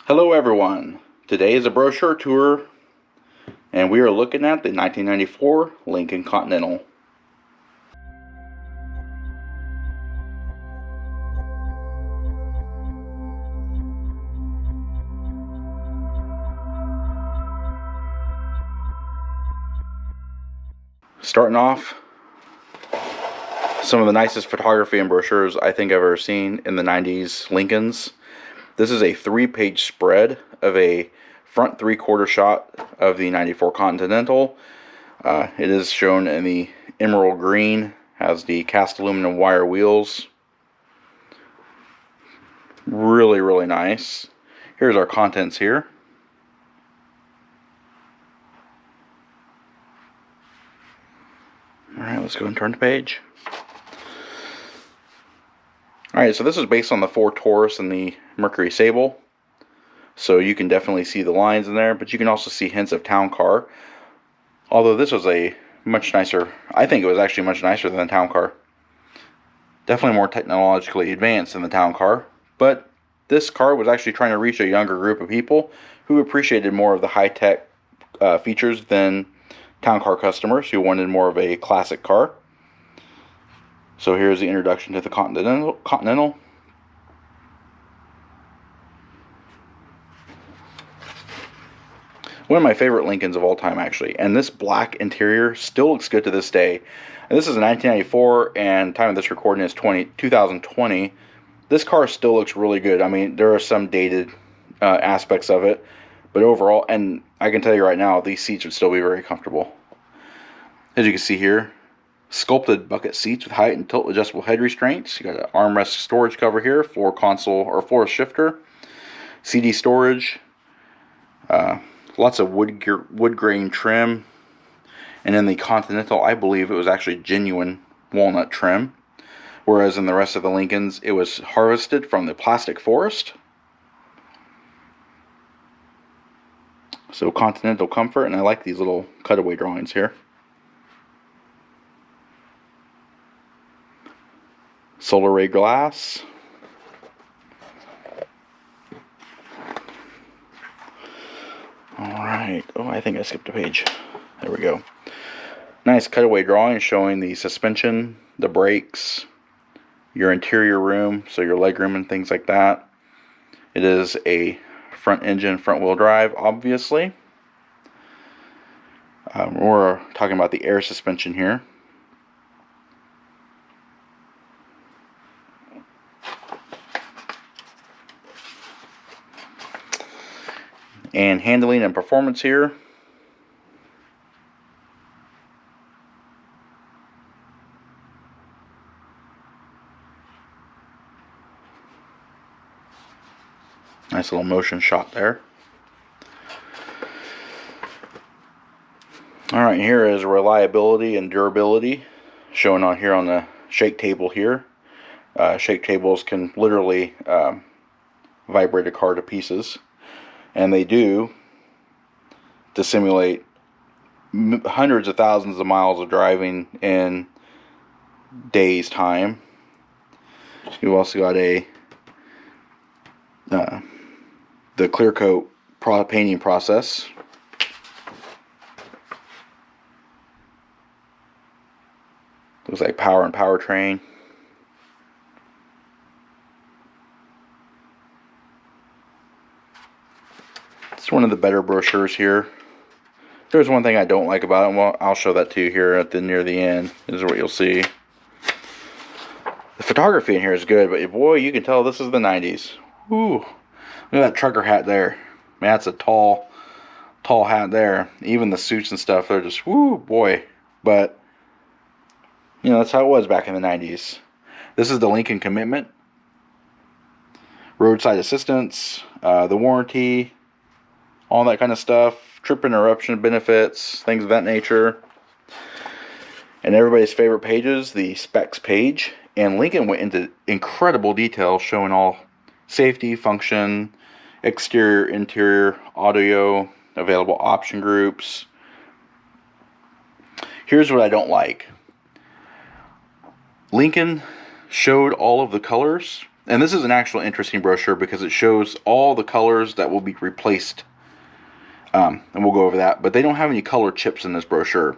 Hello everyone, today is a brochure tour and we are looking at the 1994 Lincoln Continental. Starting off, some of the nicest photography and brochures I think I've ever seen in the 90s Lincolns. This is a 3-page spread of a front 3/4 shot of the 94 Continental. It is shown in the emerald green, has the cast aluminum wire wheels. Really nice. Here's our contents here. Alright, let's go and turn the page. Alright, so this is based on the Ford Taurus and the Mercury Sable. So you can definitely see the lines in there, but you can also see hints of town car. Although this was a much nicer, I think it was actually much nicer than the town car. Definitely more technologically advanced than the town car. But this car was actually trying to reach a younger group of people who appreciated more of the high-tech features than town car customers who wanted more of a classic car. So here's the introduction to the Continental. One of my favorite Lincolns of all time, actually. And this black interior still looks good to this day. And this is a 1994, and time of this recording is 2020. This car still looks really good. I mean, there are some dated aspects of it, but overall, and I can tell you right now, these seats would still be very comfortable. As you can see here, sculpted bucket seats with height and tilt adjustable head restraints. You got an armrest storage cover here, floor console or floor shifter, CD storage, lots of wood grain trim, and in the Continental, I believe it was actually genuine walnut trim, whereas in the rest of the Lincolns, it was harvested from the plastic forest. So Continental Comfort, and I like these little cutaway drawings here. Solar ray glass. Alright, oh, I think I skipped a page. There we go. Nice cutaway drawing showing the suspension, the brakes, your interior room, so your legroom and things like that. It is a front engine, front wheel drive, obviously. We're talking about the air suspension here. And handling and performance here. Nice little motion shot there. Alright, here is reliability and durability shown on here on the shake table here. Shake tables can literally vibrate a car to pieces. And they do, to simulate hundreds of thousands of miles of driving in days' time. You've also got the clear coat painting process. Looks like power and powertrain. It's one of the better brochures here. There's one thing I don't like about it. Well, I'll show that to you here at near the end. This is what you'll see. The photography in here is good, but boy, you can tell this is the 90s. Woo! Look at that trucker hat there. Man, that's a tall hat there. Even the suits and stuff, they're just woo, boy. But you know, that's how it was back in the 90s. This is the Lincoln Commitment, roadside assistance, the warranty, all that kind of stuff, trip interruption benefits, things of that nature. And everybody's favorite pages, the specs page. And Lincoln went into incredible detail showing all safety, function, exterior, interior, audio, available option groups. Here's what I don't like. Lincoln showed all of the colors And this is an actual interesting brochure because it shows all the colors that will be replaced. And we'll go over that. But they don't have any color chips in this brochure.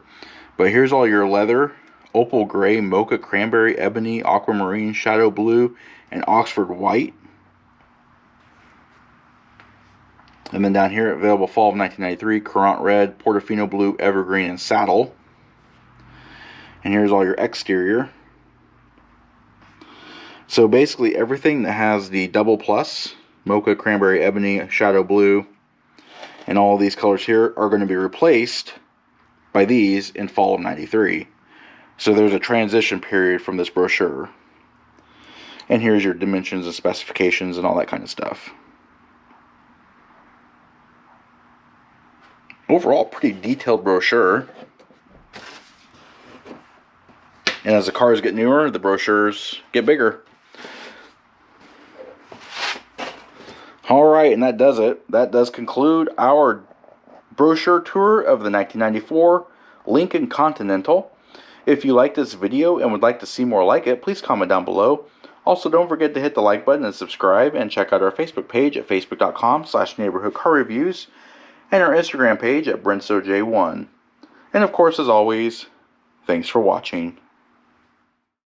But here's all your leather: opal gray, mocha, cranberry, ebony, aquamarine, shadow blue, and Oxford white. And then down here, available fall of 1993, Courant red, Portofino blue, evergreen, and saddle. And here's all your exterior. So basically everything that has the double plus, mocha, cranberry, ebony, shadow blue, and all these colors here are going to be replaced by these in fall of 93. So there's a transition period from this brochure. And here's your dimensions and specifications and all that kind of stuff. Overall, pretty detailed brochure. And as the cars get newer, the brochures get bigger. Alright, and that does it. That does conclude our brochure tour of the 1994 Lincoln Continental. If you like this video and would like to see more like it, please comment down below. Also, don't forget to hit the like button and subscribe, and check out our Facebook page at facebook.com/neighborhoodcarreviews and our Instagram page at BrentSoJ1. And of course, as always, thanks for watching.